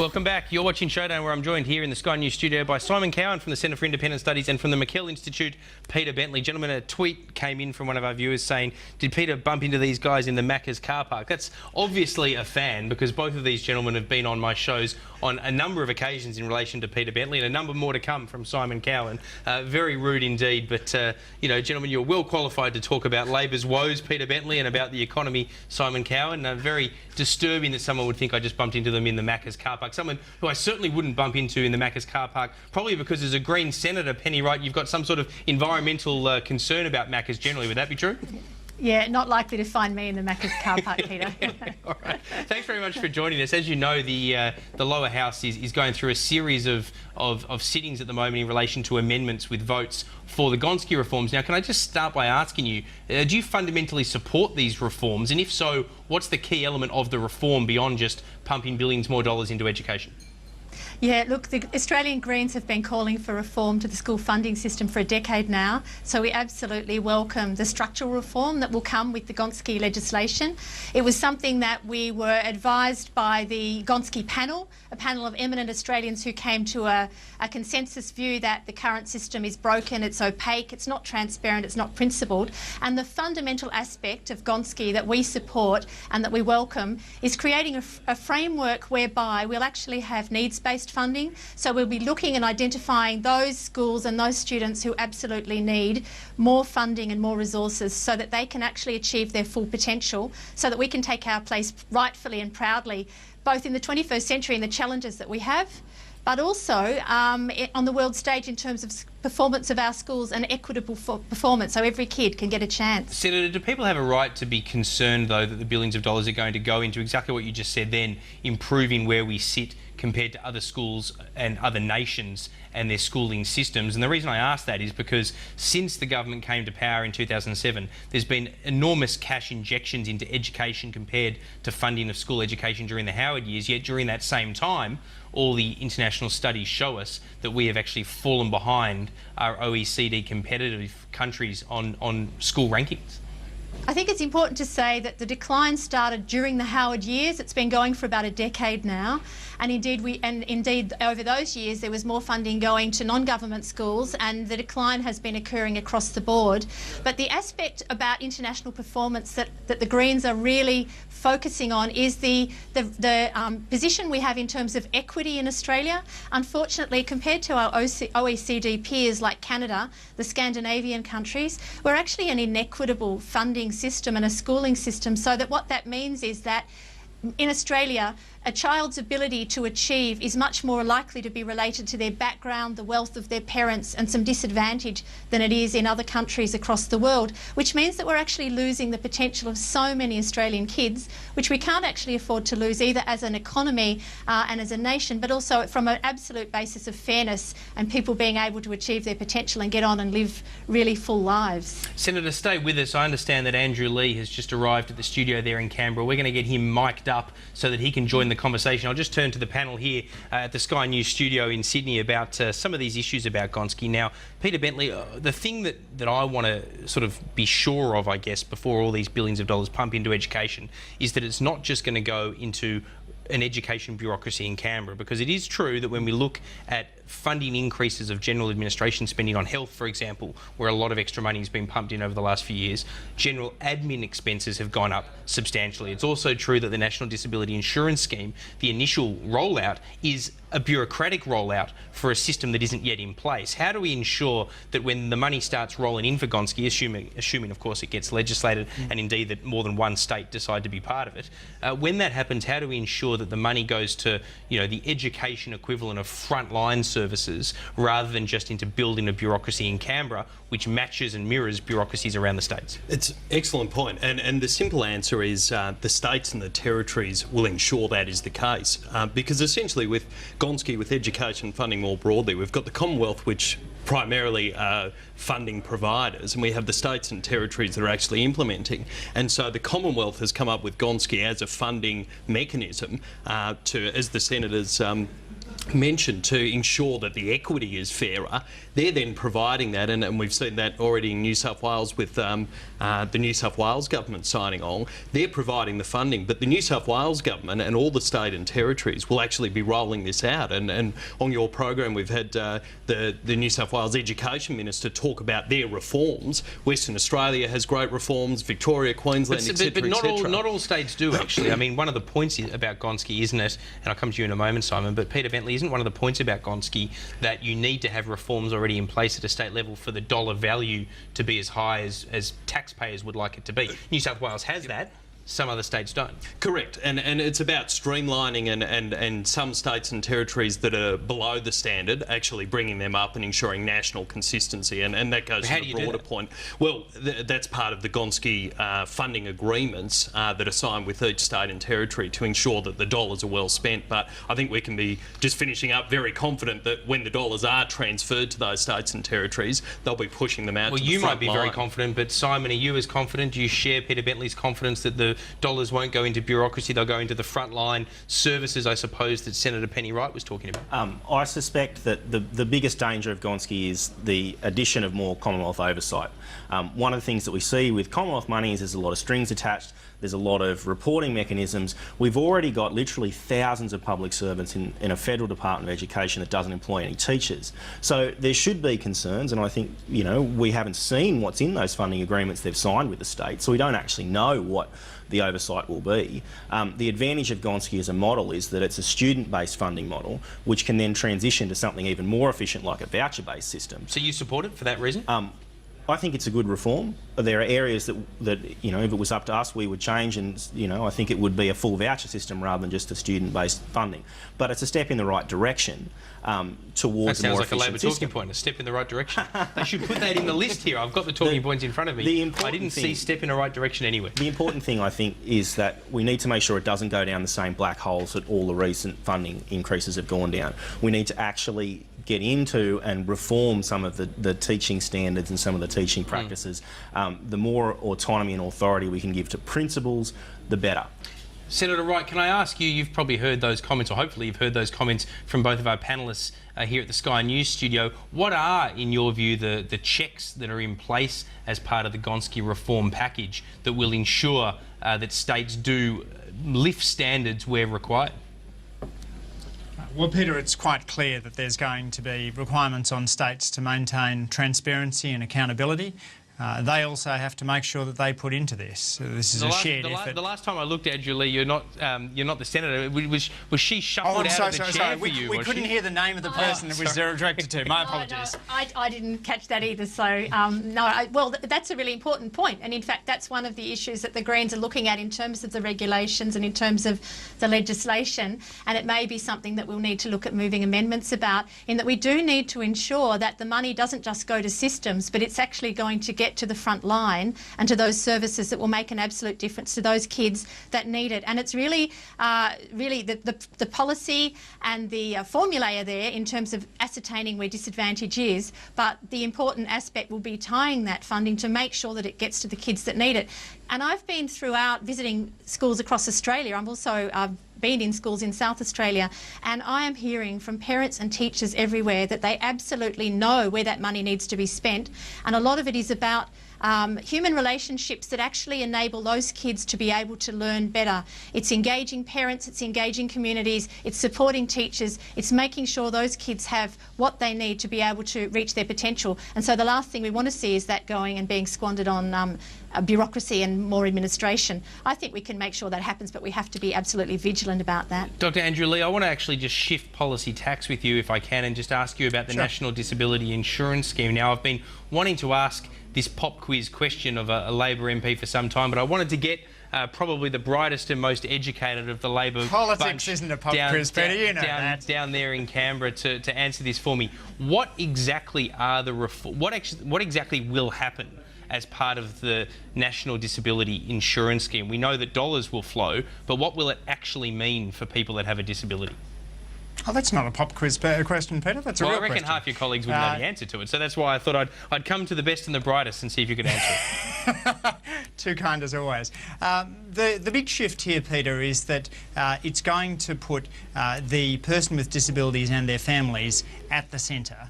Welcome back. You're watching Showdown, where I'm joined here in the Sky News studio by Simon Cowan from the Centre for Independent Studies and from the McKell Institute, Peter Bentley. Gentlemen, a tweet came in from one of our viewers saying, did Peter bump into these guys in the Macca's car park? That's obviously a fan, because both of these gentlemen have been on my shows on a number of occasions in relation to Peter Bentley, and a number more to come from Simon Cowan. Very rude indeed, but, you know, gentlemen, you're well qualified to talk about Labor's woes, Peter Bentley, and about the economy, Simon Cowan. Very disturbing that someone would think I just bumped into them in the Macca's car park. Someone who I certainly wouldn't bump into in the Macca's car park, probably because as a Green Senator, Penny Wright, you've got some sort of environmental concern about Macca's generally. Would that be true? Yeah, not likely to find me in the Macca's car park, Peter. All right. Thanks very much for joining us. As you know, the lower house is going through a series of sittings at the moment in relation to amendments with votes for the Gonski reforms. Now, can I just start by asking you, do you fundamentally support these reforms? And if so, what's the key element of the reform beyond just pumping billions more dollars into education? Yeah, look, the Australian Greens have been calling for reform to the school funding system for a decade now, so we absolutely welcome the structural reform that will come with the Gonski legislation. It was something that we were advised by the Gonski panel, a panel of eminent Australians who came to a consensus view that the current system is broken, it's opaque, it's not transparent, it's not principled, and the fundamental aspect of Gonski that we support and that we welcome is creating a framework whereby we'll actually have needs-based funding. So we'll be looking and identifying those schools and those students who absolutely need more funding and more resources so that they can actually achieve their full potential, so that we can take our place rightfully and proudly, both in the 21st century and the challenges that we have, but also on the world stage in terms of performance of our schools and equitable performance, so every kid can get a chance. Senator, do people have a right to be concerned, though, that the billions of dollars are going to go into exactly what you just said then, improving where we sit compared to other schools and other nations and their schooling systems? And the reason I ask that is because since the government came to power in 2007, there's been enormous cash injections into education compared to funding of school education during the Howard years, yet during that same time, all the international studies show us that we have actually fallen behind our OECD competitive countries on school rankings. I think it's important to say that the decline started during the Howard years. It's been going for about a decade now, and indeed over those years there was more funding going to non-government schools, and the decline has been occurring across the board. But the aspect about international performance that the Greens are really focusing on is the position we have in terms of equity in Australia. Unfortunately, compared to our OECD peers like Canada, the Scandinavian countries, we're actually an inequitable funding system and a schooling system, so that what that means is that in Australia, a child's ability to achieve is much more likely to be related to their background, the wealth of their parents, and some disadvantage than it is in other countries across the world, which means that we're actually losing the potential of so many Australian kids, which we can't actually afford to lose either as an economy and as a nation, but also from an absolute basis of fairness and people being able to achieve their potential and get on and live really full lives. Senator, stay with us. I understand that Andrew Leigh has just arrived at the studio there in Canberra. We're going to get him mic'd up so that he can join the conversation. I'll just turn to the panel here at the Sky News studio in Sydney about some of these issues about Gonski. Now, Peter Bentley, the thing that I want to sort of be sure of, I guess, before all these billions of dollars pump into education is that it's not just going to go into an education bureaucracy in Canberra, because it is true that when we look at funding increases of general administration spending on health, for example, where a lot of extra money has been pumped in over the last few years, general admin expenses have gone up substantially. It's also true that the National Disability Insurance Scheme, the initial rollout, is a bureaucratic rollout for a system that isn't yet in place. How do we ensure that when the money starts rolling in for Gonski, assuming of course it gets legislated and indeed that more than one state decide to be part of it, when that happens, how do we ensure that the money goes to, you know, the education equivalent of frontline services rather than just into building a bureaucracy in Canberra which matches and mirrors bureaucracies around the states? It's an excellent point, and the simple answer is the states and the territories will ensure that is the case, because essentially with Gonski, with education funding more broadly, we've got the Commonwealth, which primarily are funding providers, and we have the states and territories that are actually implementing. And so the Commonwealth has come up with Gonski as a funding mechanism to, as the Senators mentioned, to ensure that the equity is fairer. They're then providing that, and we've seen that already in New South Wales with the New South Wales government signing on. They're providing the funding, but the New South Wales government and all the state and territories will actually be rolling this out. And on your program, we've had the New South Wales Education Minister talk about their reforms. Western Australia has great reforms, Victoria, Queensland, etc. But not all states do, actually. I mean, one of the points about Gonski, isn't it, and I'll come to you in a moment, Simon, but Peter Bentley, isn't one of the points about Gonski that you need to have reforms already in place at a state level for the dollar value to be as high as taxpayers would like it to be? New South Wales has that. Some other states don't. Correct, and it's about streamlining and some states and territories that are below the standard, actually bringing them up and ensuring national consistency, and that goes to the broader point. Well, that's part of the Gonski funding agreements that are signed with each state and territory to ensure that the dollars are well spent. But I think we can be just finishing up very confident that when the dollars are transferred to those states and territories, they'll be pushing them out to the front line. Well, you might be very confident, but Simon, are you as confident? Do you share Peter Bentley's confidence that the dollars won't go into bureaucracy, they'll go into the frontline services, I suppose, that Senator Penny Wright was talking about? I suspect that the biggest danger of Gonski is the addition of more Commonwealth oversight. One of the things that we see with Commonwealth money is there's a lot of strings attached, there's a lot of reporting mechanisms. We've already got literally thousands of public servants in a federal Department of Education that doesn't employ any teachers. So there should be concerns, and I think, you know, we haven't seen what's in those funding agreements they've signed with the state, so we don't actually know what the oversight will be. The advantage of Gonski as a model is that it's a student-based funding model, which can then transition to something even more efficient like a voucher-based system. So you support it for that reason? I think it's a good reform. There are areas that you know, if it was up to us, we would change, and you know, I think it would be a full voucher system rather than just a student-based funding. But it's a step in the right direction towards a more efficient system. That sounds like a Labor talking point, a step in the right direction. They should put that in the list here. I've got the talking points in front of me. I didn't see step in the right direction anywhere. The important thing, I think, is that we need to make sure it doesn't go down the same black holes that all the recent funding increases have gone down. We need to actually get into and reform some of the teaching standards and some of the teaching practices. The more autonomy and authority we can give to principals, the better. Senator Wright, can I ask you, you've probably heard those comments, or hopefully you've heard those comments from both of our panellists here at the Sky News studio. What are, in your view, the checks that are in place as part of the Gonski reform package that will ensure that states do lift standards where required? Well, Peter, it's quite clear that there's going to be requirements on states to maintain transparency and accountability. They also have to make sure that they put into this. So this is a shared effort. The last time I looked at you, Leigh, you're not the senator. Was she shuffled out of the chair for you? We couldn't hear the name of the person that was directed to. My apologies. No, I didn't catch that either. So well, that's a really important point. And in fact, that's one of the issues that the Greens are looking at in terms of the regulations and in terms of the legislation. And it may be something that we'll need to look at moving amendments about, in that we do need to ensure that the money doesn't just go to systems, but it's actually going to get to the front line and to those services that will make an absolute difference to those kids that need it. And it's really the policy and the formulae are there in terms of ascertaining where disadvantage is, but the important aspect will be tying that funding to make sure that it gets to the kids that need it. And I've been throughout visiting schools across Australia. I'm also been in schools in South Australia, and I am hearing from parents and teachers everywhere that they absolutely know where that money needs to be spent, and a lot of it is about human relationships that actually enable those kids to be able to learn better. It's engaging parents, it's engaging communities, it's supporting teachers, it's making sure those kids have what they need to be able to reach their potential. And so the last thing we want to see is that going and being squandered on bureaucracy and more administration. I think we can make sure that happens, but we have to be absolutely vigilant about that. Dr. Andrew Leigh, I want to actually just shift policy tax with you, if I can, and just ask you about the National Disability Insurance Scheme. Now, I've been wanting to ask this pop quiz question of a Labor MP for some time, but I wanted to get probably the brightest and most educated of the Labor Politics isn't a pop quiz, Peter, you know that. Down there in Canberra to answer this for me. What exactly are the what exactly will happen as part of the National Disability Insurance Scheme? We know that dollars will flow, but what will it actually mean for people that have a disability? Oh, that's not a pop quiz question, Peter. That's a Well, real I reckon question. half your colleagues wouldn't know the answer to it, so that's why I thought I'd come to the best and the brightest and see if you could answer it. Too kind as always. The big shift here, Peter, is that it's going to put the person with disabilities and their families at the centre.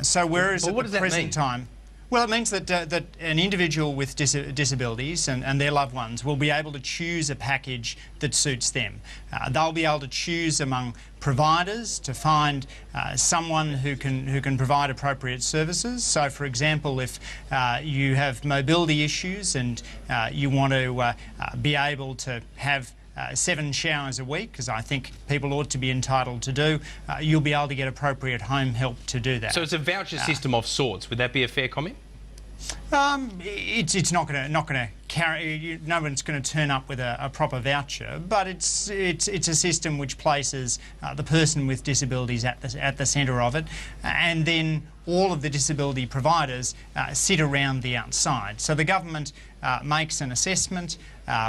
So whereas Well, at what the does that present mean? time... Well, it means that an individual with disabilities and their loved ones will be able to choose a package that suits them. They'll be able to choose among providers to find someone who can provide appropriate services. So, for example, if you have mobility issues and you want to be able to have 7 showers a week, as I think people ought to be entitled to do, you'll be able to get appropriate home help to do that. So it's a voucher system of sorts. Would that be a fair comment? It's not going to carry. No one's going to turn up with a proper voucher, but it's a system which places the person with disabilities at the centre of it, and then all of the disability providers sit around the outside. So the government makes an assessment.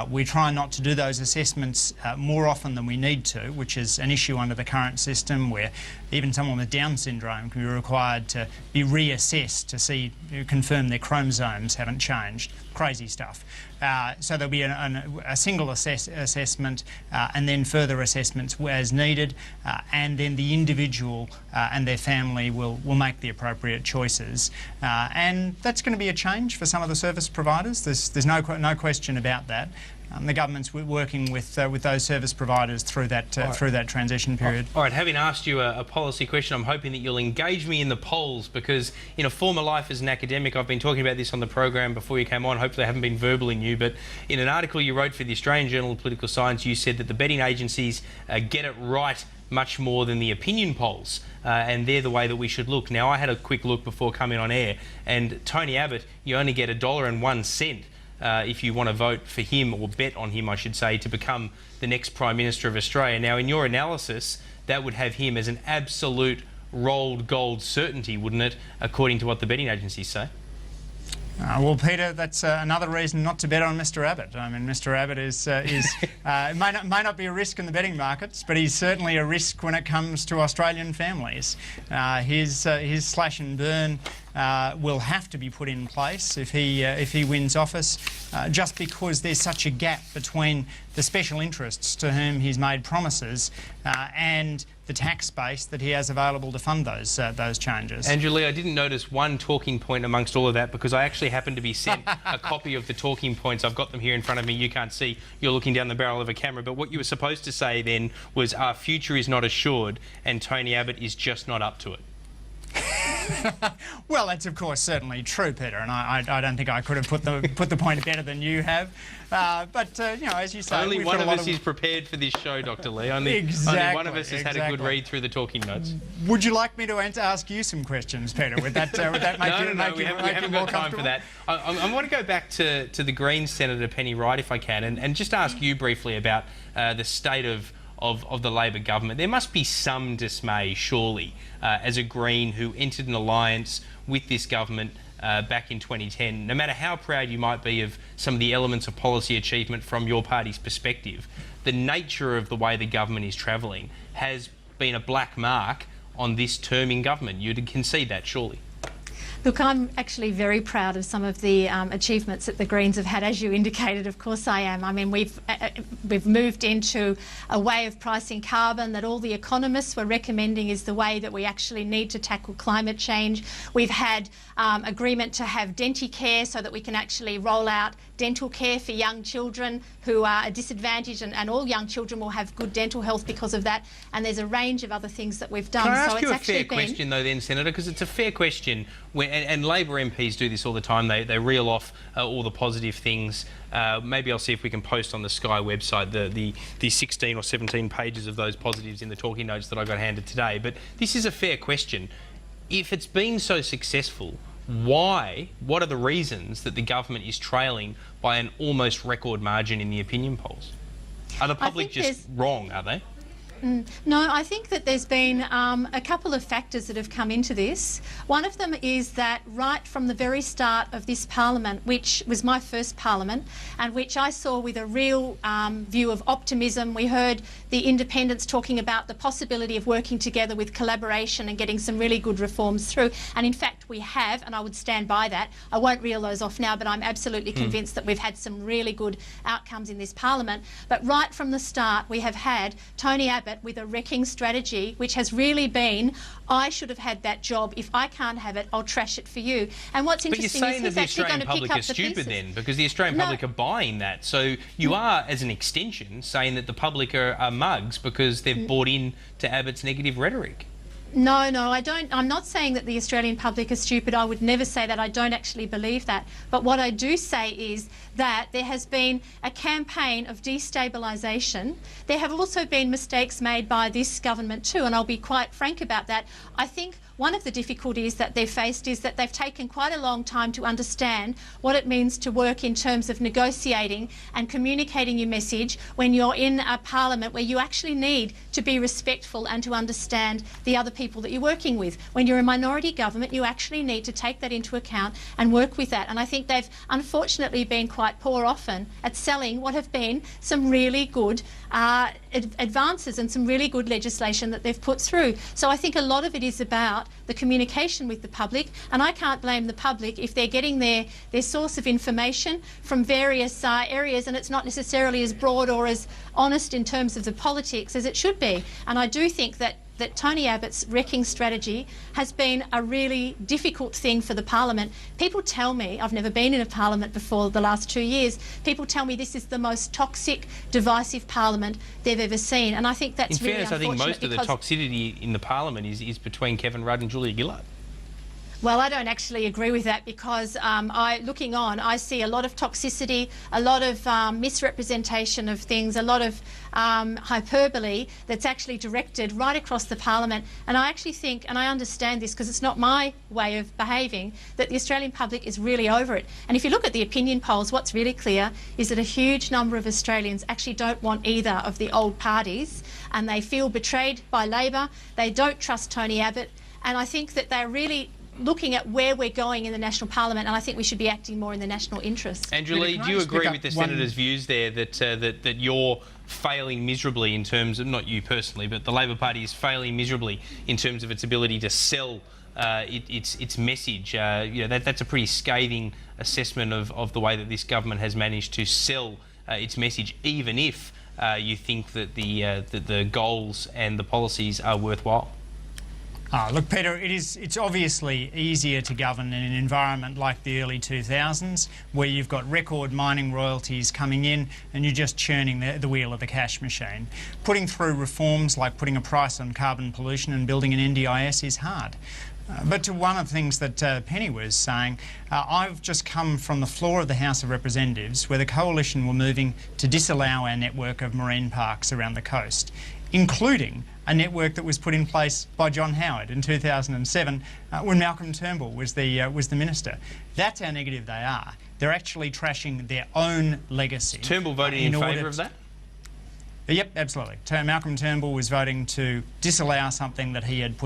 We try not to do those assessments more often than we need to, which is an issue under the current system where even someone with Down syndrome can be required to be reassessed to confirm their chromosomes haven't changed. Crazy stuff. So there'll be a single assessment and then further assessments as needed, and then the individual and their family will make the appropriate choices. And that's going to be a change for some of the service providers. There's no question about that. The government's working with those service providers through that transition period. All right, having asked you a policy question, I'm hoping that you'll engage me in the polls, because in a former life as an academic, I've been talking about this on the program before you came on. Hopefully I haven't been verbaling you, but in an article you wrote for the Australian Journal of Political Science, you said that the betting agencies get it right much more than the opinion polls, and they're the way that we should look. Now, I had a quick look before coming on air, and Tony Abbott, you only get $1.01 if you want to vote for him, or bet on him, I should say, to become the next Prime Minister of Australia. Now, in your analysis, that would have him as an absolute rolled gold certainty, wouldn't it, according to what the betting agencies say? Well, Peter, that's another reason not to bet on Mr. Abbott. I mean, Mr. Abbott may not be a risk in the betting markets, but he's certainly a risk when it comes to Australian families. His slash and burn will have to be put in place if he wins office, just because there's such a gap between the special interests to whom he's made promises and the tax base that he has available to fund those changes. Andrew Leigh, I didn't notice one talking point amongst all of that, because I actually happened to be sent a copy of the talking points. I've got them here in front of me. You can't see. You're looking down the barrel of a camera. But what you were supposed to say then was our future is not assured and Tony Abbott is just not up to it. Well, that's of course certainly true, Peter, and I don't think I could have put the point better than you have. But you know, as you say, only we've one got of a lot us is prepared for this show, Dr. Leigh. Only one of us has had a good Exactly. read through the talking notes. Would you like me to ask you some questions, Peter? Would that make we you haven't more got time for comfortable? that. I want to go back to the Greens Senator Penny Wright, if I can, and just ask you briefly about the state of the Labor government. There must be some dismay, surely, as a Green who entered an alliance with this government back in 2010. No matter how proud you might be of some of the elements of policy achievement from your party's perspective, the nature of the way the government is travelling has been a black mark on this term in government. You'd concede that, surely. Look, I'm actually very proud of some of the achievements that the Greens have had, as you indicated. Of course I am. I mean, we've moved into a way of pricing carbon that all the economists were recommending is the way that we actually need to tackle climate change. We've had agreement to have Denticare so that we can actually roll out dental care for young children who are disadvantaged, and all young children will have good dental health because of that. And there's a range of other things that we've done. Can I so ask it's you a actually fair question, though, then, Senator? Because it's a fair question. And Labor MPs do this all the time. They reel off all the positive things. Maybe I'll see if we can post on the Sky website the 16 or 17 pages of those positives in the talking notes that I got handed today. But this is a fair question. If it's been so successful, why? What are the reasons that the government is trailing by an almost record margin in the opinion polls? Are the public just wrong, are they? No, I think that there's been a couple of factors that have come into this. One of them is that right from the very start of this parliament, which was my first parliament, and which I saw with a real view of optimism, we heard the independents talking about the possibility of working together with collaboration and getting some really good reforms through. And in fact, we have, and I would stand by that. I won't reel those off now, but I'm absolutely convinced that we've had some really good outcomes in this parliament. But right from the start, we have had Tony Abbott with a wrecking strategy, which has really been, I should have had that job. If I can't have it, I'll trash it for you. And what's interesting is he's actually going to pick up the pieces. But you're saying that the Australian public is stupid then, because the Australian public are buying that. So you are, as an extension, saying that the public are mugs because they've bought in to Abbott's negative rhetoric. No, I don't. I'm not saying that the Australian public is stupid. I would never say that. I don't actually believe that. But what I do say is that there has been a campaign of destabilisation. There have also been mistakes made by this government too, and I'll be quite frank about that. I think one of the difficulties that they've faced is that they've taken quite a long time to understand what it means to work in terms of negotiating and communicating your message when you're in a parliament where you actually need to be respectful and to understand the other people that you're working with. When you're a minority government, you actually need to take that into account and work with that. And I think they've unfortunately been quite poor often at selling what have been some really good advances and some really good legislation that they've put through. So I think a lot of it is about the communication with the public, and I can't blame the public if they're getting their source of information from various areas, and it's not necessarily as broad or as honest in terms of the politics as it should be. And I do think that Tony Abbott's wrecking strategy has been a really difficult thing for the parliament. People tell me, I've never been in a parliament before the last 2 years, people tell me this is the most toxic, divisive parliament they've ever seen. And I think that's really unfortunate. In fairness, I think most of the toxicity in the parliament is between Kevin Rudd and Julia Gillard. Well, I don't actually agree with that because looking on, I see a lot of toxicity, a lot of misrepresentation of things, a lot of hyperbole that's actually directed right across the parliament. And I actually think, and I understand this because it's not my way of behaving, that the Australian public is really over it. And if you look at the opinion polls, what's really clear is that a huge number of Australians actually don't want either of the old parties, and they feel betrayed by Labor. They don't trust Tony Abbott. And I think that they're really looking at where we're going in the national parliament, and I think we should be acting more in the national interest. Andrew Leigh, do you agree with the Senator's views there that you're failing miserably in terms of, not you personally, but the Labor Party is failing miserably in terms of its ability to sell its message? That's a pretty scathing assessment of the way that this government has managed to sell its message, even if you think that the goals and the policies are worthwhile. Look, Peter, it's obviously easier to govern in an environment like the early 2000s, where you've got record mining royalties coming in and you're just churning the wheel of the cash machine. Putting through reforms like putting a price on carbon pollution and building an NDIS is hard. But to one of the things that Penny was saying, I've just come from the floor of the House of Representatives where the Coalition were moving to disallow our network of marine parks around the coast, including a network that was put in place by John Howard in 2007 when Malcolm Turnbull was the minister. That's how negative they are. They're actually trashing their own legacy. Turnbull voting in favour of that? Yep, absolutely. Malcolm Turnbull was voting to disallow something that he had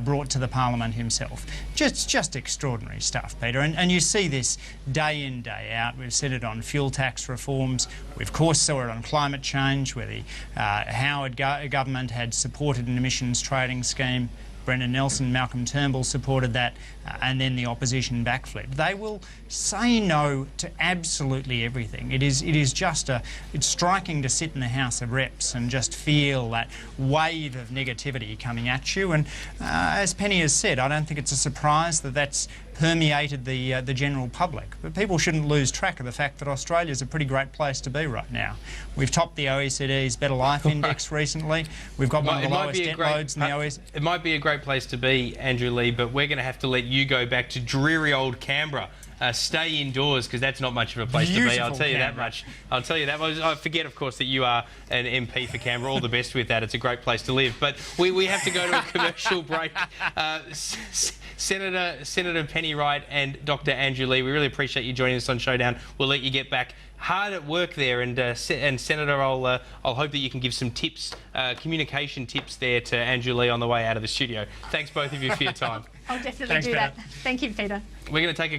brought to the Parliament himself. Just extraordinary stuff, Peter. And you see this day in, day out. We've said it on fuel tax reforms. We, of course, saw it on climate change, where the Howard government had supported an emissions trading scheme. Brendan Nelson, Malcolm Turnbull supported that, and then the opposition backflipped. They will say no to absolutely everything. It's striking to sit in the House of Reps and just feel that wave of negativity coming at you. And as Penny has said, I don't think it's a surprise that that's permeated the general public. But people shouldn't lose track of the fact that Australia's a pretty great place to be right now. We've topped the OECD's Better Life Index recently. We've got one of the lowest debt loads in the OECD. It might be a great place to be, Andrew Leigh, but we're going to have to let you go back to dreary old Canberra stay indoors, because that's not much of a place to be. I'll tell you that much. I'll tell you that much. I forget, of course, that you are an MP for Canberra. All the best with that. It's a great place to live. But we have to go to a commercial break. Senator Penny Wright and Dr. Andrew Leigh, we really appreciate you joining us on Showdown. We'll let you get back hard at work there, and Senator, I'll hope that you can give some tips, communication tips there to Andrew Leigh on the way out of the studio. Thanks both of you for your time. I'll definitely do that. Thank you, Peter. We're going to take a